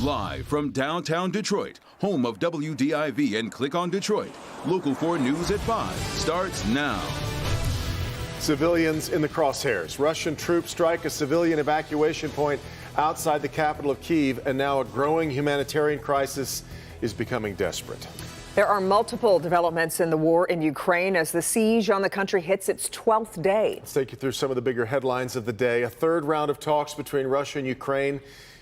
Live from downtown Detroit, home of WDIV and Click on Detroit, Local 4 News at 5 starts now. Civilians in the crosshairs. Russian troops strike a civilian evacuation point outside the capital of Kyiv, and now a growing humanitarian crisis is becoming desperate. There are multiple developments in the war in Ukraine as the siege on the country hits its 12th day. Let's take you through some of the bigger headlines of the day. A third round of talks between Russia and Ukraine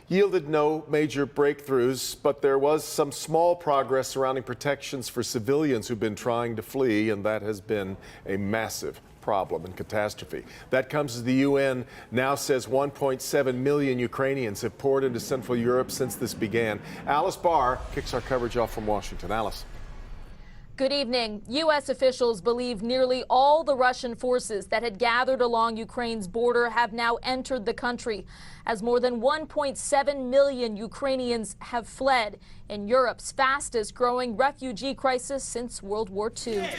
yielded no major breakthroughs, but there was some small progress surrounding protections for civilians who've been trying to flee, and that has been a massive problem and catastrophe. That comes as the UN now says 1.7 million Ukrainians have poured into Central Europe since this began. Alice Barr kicks our coverage off from Washington. Alice. Good evening. U.S. officials believe nearly all the Russian forces that had gathered along Ukraine's border have now entered the country, as more than 1.7 million Ukrainians have fled in Europe's fastest growing refugee crisis since World War II.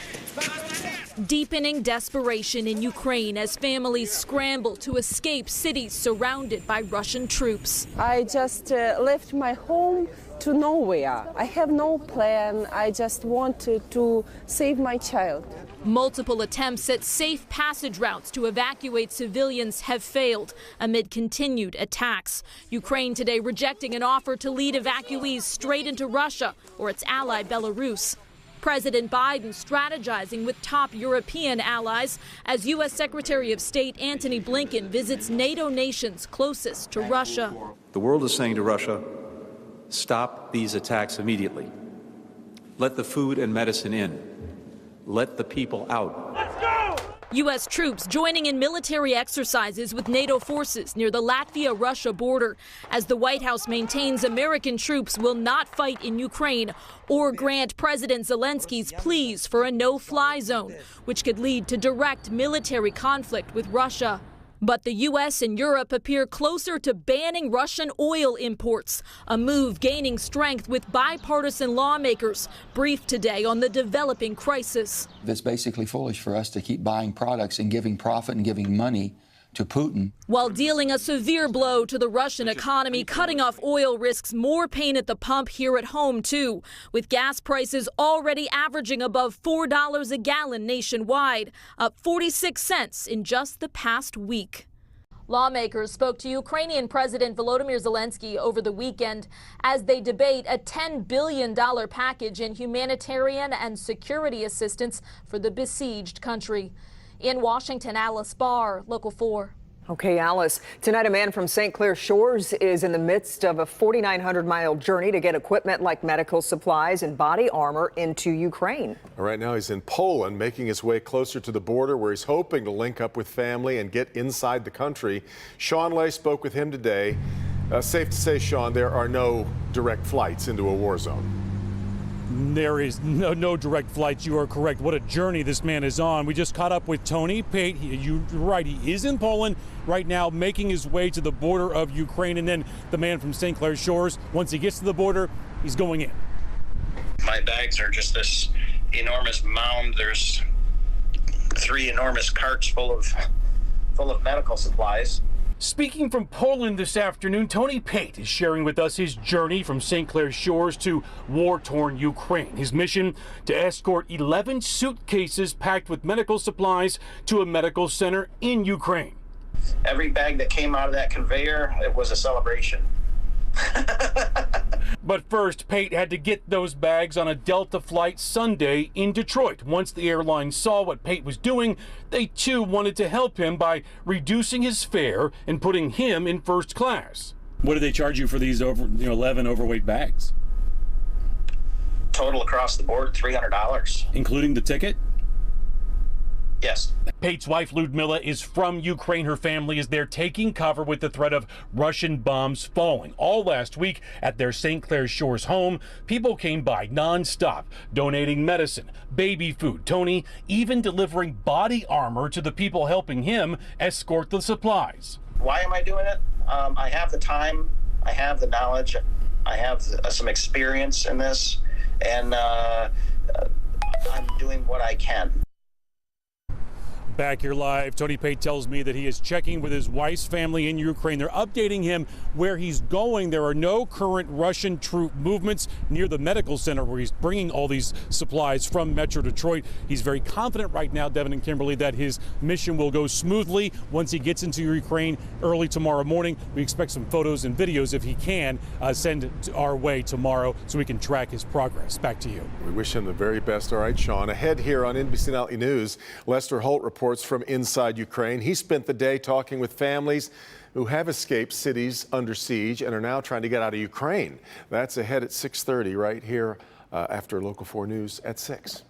Deepening desperation in Ukraine as families scramble to escape cities surrounded by Russian troops. I just left my home to nowhere. I have no plan. I just wanted to save my child. Multiple attempts at safe passage routes to evacuate civilians have failed amid continued attacks. Ukraine today rejecting an offer to lead evacuees straight into Russia or its ally Belarus. President Biden strategizing with top European allies as U.S. Secretary of State Antony Blinken visits NATO nations closest to Russia. The world is saying to Russia, stop these attacks immediately. Let the food and medicine in. Let the people out. Let's go! U.S. troops joining in military exercises with NATO forces near the Latvia-Russia border as the White House maintains American troops will not fight in Ukraine or grant President Zelensky's pleas for a no-fly zone, which could lead to direct military conflict with Russia. But the U.S. and Europe appear closer to banning Russian oil imports, a move gaining strength with bipartisan lawmakers briefed today on the developing crisis. It's basically foolish for us to keep buying products and giving profit and giving money to Putin. While dealing a severe blow to the Russian economy, cutting off oil risks more pain at the pump here at home, too, with gas prices already averaging above $4 a gallon nationwide, up 46 cents in just the past week. Lawmakers spoke to Ukrainian President Volodymyr Zelensky over the weekend as they debate a $10 billion package in humanitarian and security assistance for the besieged country. In Washington, Alice Barr, Local 4. Okay, Alice. Tonight, a man from St. Clair Shores is in the midst of a 4,900-mile journey to get equipment like medical supplies and body armor into Ukraine. Right now, he's in Poland, making his way closer to the border, where he's hoping to link up with family and get inside the country. Sean Lay spoke with him today. Safe to say, Sean, there are no direct flights into a war zone. There is no direct flights. You are correct. What a journey this man is on. We just caught up with Tony Pate. You're right. He is in Poland right now, making his way to the border of Ukraine. And then the man from St. Clair Shores, once he gets to the border, he's going in. My bags are just this enormous mound. There's 3 enormous carts full of medical supplies. Speaking from Poland this afternoon, Tony Pate is sharing with us his journey from St. Clair Shores to war-torn Ukraine. His mission to escort 11 suitcases packed with medical supplies to a medical center in Ukraine. Every bag that came out of that conveyor, it was a celebration. But first, Pate had to get those bags on a Delta flight Sunday in Detroit. Once the airline saw what Pate was doing, they too wanted to help him by reducing his fare and putting him in first class. What did they charge you for these 11 overweight bags? Total across the board, $300. Including the ticket? Yes. Pate's wife, Ludmila, is from Ukraine. Her family is there taking cover with the threat of Russian bombs falling. All last week at their St. Clair Shores home, people came by nonstop, donating medicine, baby food. Tony even delivering body armor to the people helping him escort the supplies. Why am I doing it? I have the time, I have the knowledge, I have some experience in this, and I'm doing what I can. Back here live, Tony Pate tells me that he is checking with his wife's family in Ukraine. They're updating him where he's going. There are no current Russian troop movements near the medical center where he's bringing all these supplies from Metro Detroit. He's very confident right now, Devin and Kimberly, that his mission will go smoothly once he gets into Ukraine early tomorrow morning. We expect some photos and videos, if he can, send our way tomorrow so we can track his progress. Back to you. We wish him the very best. All right, Sean. Ahead here on NBC Nightly News, Lester Holt reports from inside Ukraine. He spent the day talking with families who have escaped cities under siege and are now trying to get out of Ukraine. That's ahead at 6:30 right here after Local 4 News at 6.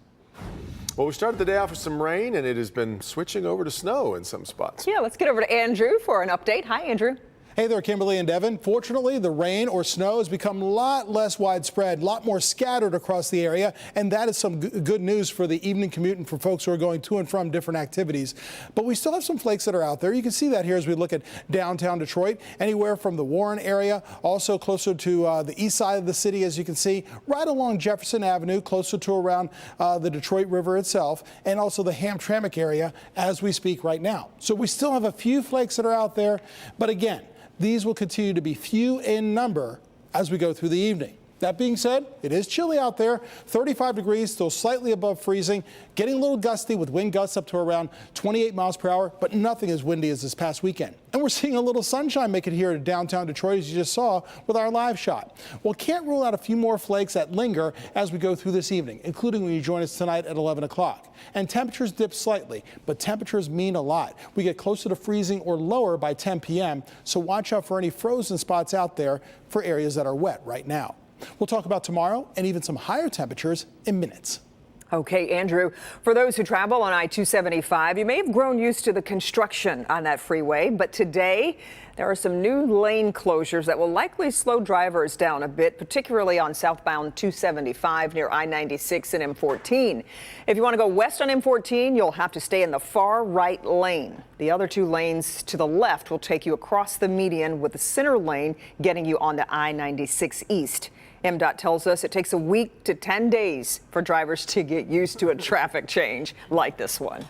Well, we started the day off with some rain, and it has been switching over to snow in some spots. Yeah, let's get over to Andrew for an update. Hi, Andrew. Hey there, Kimberly and Devin. Fortunately, the rain or snow has become a lot less widespread, a lot more scattered across the area, and that is some good news for the evening commute and for folks who are going to and from different activities. But we still have some flakes that are out there. You can see that here as we look at downtown Detroit, anywhere from the Warren area, also closer to the east side of the city, as you can see, right along Jefferson Avenue, closer to around the Detroit River itself, and also the Hamtramck area as we speak right now. So we still have a few flakes that are out there, but again, these will continue to be few in number as we go through the evening. That being said, it is chilly out there, 35 degrees, still slightly above freezing, getting a little gusty with wind gusts up to around 28 miles per hour, but nothing as windy as this past weekend. And we're seeing a little sunshine make it here to downtown Detroit, as you just saw with our live shot. Well, can't rule out a few more flakes that linger as we go through this evening, including when you join us tonight at 11 o'clock. And temperatures dip slightly, but temperatures mean a lot. We get closer to freezing or lower by 10 p.m., so watch out for any frozen spots out there for areas that are wet right now. We'll talk about tomorrow and even some higher temperatures in minutes. Okay, Andrew, for those who travel on I-275, you may have grown used to the construction on that freeway, but today there are some new lane closures that will likely slow drivers down a bit, particularly on southbound 275 near I-96 and M14. If you want to go west on M14, you'll have to stay in the far right lane. The other two lanes to the left will take you across the median, with the center lane getting you onto I-96 East. MDOT tells us it takes a week to 10 days for drivers to get used to a traffic change like this one.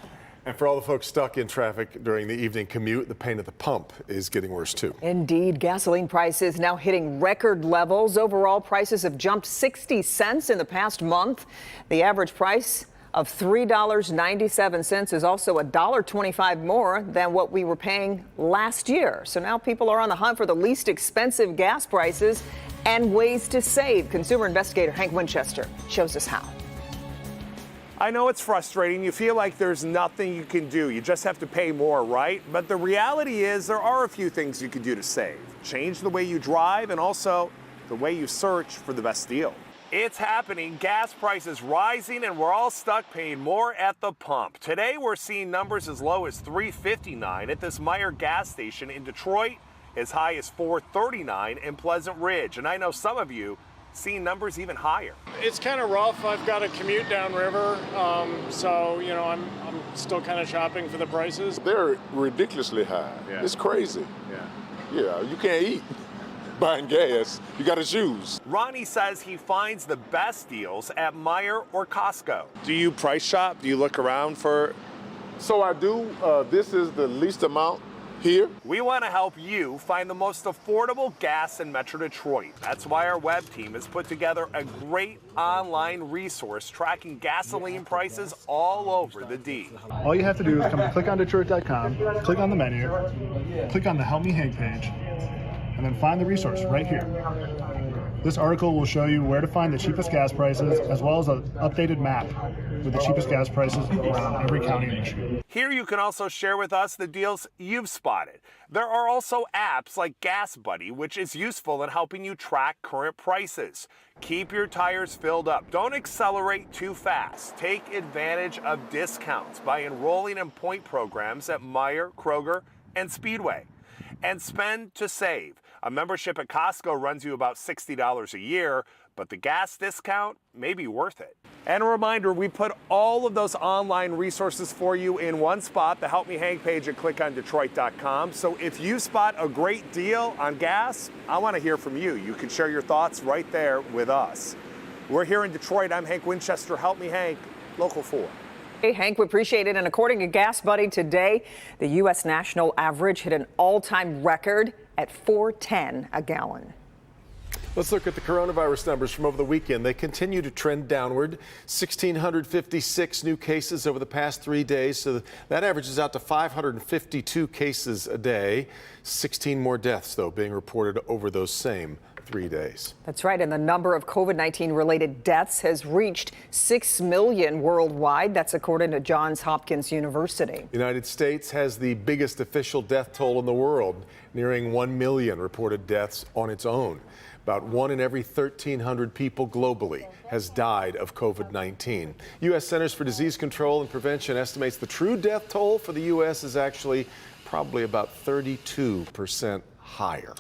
And for all the folks stuck in traffic during the evening commute, the pain at the pump is getting worse too. Indeed, gasoline prices now hitting record levels. Overall, prices have jumped 60 cents in the past month. The average price of $3.97 is also $1.25 more than what we were paying last year. So now people are on the hunt for the least expensive gas prices and ways to save. Consumer investigator Hank Winchester shows us how. I know it's frustrating. You feel like there's nothing you can do. You just have to pay more, right? But the reality is there are a few things you can do to save. Change the way you drive and also the way you search for the best deal. It's happening. Gas prices rising, and we're all stuck paying more at the pump. Today, we're seeing numbers as low as $3.59 at this Meijer gas station in Detroit, as high as $4.39 in Pleasant Ridge. And I know some of you seeing numbers even higher. It's kind of rough. I've got to commute downriver, so I'm still kind of shopping for the prices. They're ridiculously high. Yeah. It's crazy. Yeah, you can't eat buying gas. You got to choose. Ronnie says he finds the best deals at Meijer or Costco. Do you price shop? Do you look around for? So I do. This is the least amount here. We want to help you find the most affordable gas in Metro Detroit. That's why our web team has put together a great online resource tracking gasoline prices all over the D. All you have to do is come to clickondetroit.com, click on the menu, click on the Help Me Hank page, and then find the resource right here. This article will show you where to find the cheapest gas prices, as well as an updated map with the cheapest gas prices around every county in Michigan. Here you can also share with us the deals you've spotted. There are also apps like Gas Buddy, which is useful in helping you track current prices. Keep your tires filled up. Don't accelerate too fast. Take advantage of discounts by enrolling in point programs at Meijer, Kroger, and Speedway. And spend to save. A membership at Costco runs you about $60 a year, but the gas discount may be worth it. And a reminder, we put all of those online resources for you in one spot, the Help Me Hank page at clickondetroit.com. So if you spot a great deal on gas, I want to hear from you. You can share your thoughts right there with us. We're here in Detroit. I'm Hank Winchester. Help Me Hank, Local 4. Hey, Hank, we appreciate it. And according to Gas Buddy today, the U.S. national average hit an all-time record at $4.10 a gallon. Let's look at the coronavirus numbers from over the weekend. They continue to trend downward. 1,656 new cases over the past 3 days. So that averages out to 552 cases a day. 16 more deaths, though, being reported over those same 3 days. That's right. And the number of COVID-19 related deaths has reached 6 million worldwide. That's according to Johns Hopkins University. The United States has the biggest official death toll in the world, nearing 1 million reported deaths on its own. About 1 in every 1,300 people globally has died of COVID-19. U.S. Centers for Disease Control and Prevention estimates the true death toll for the U.S. is actually probably about 32% higher.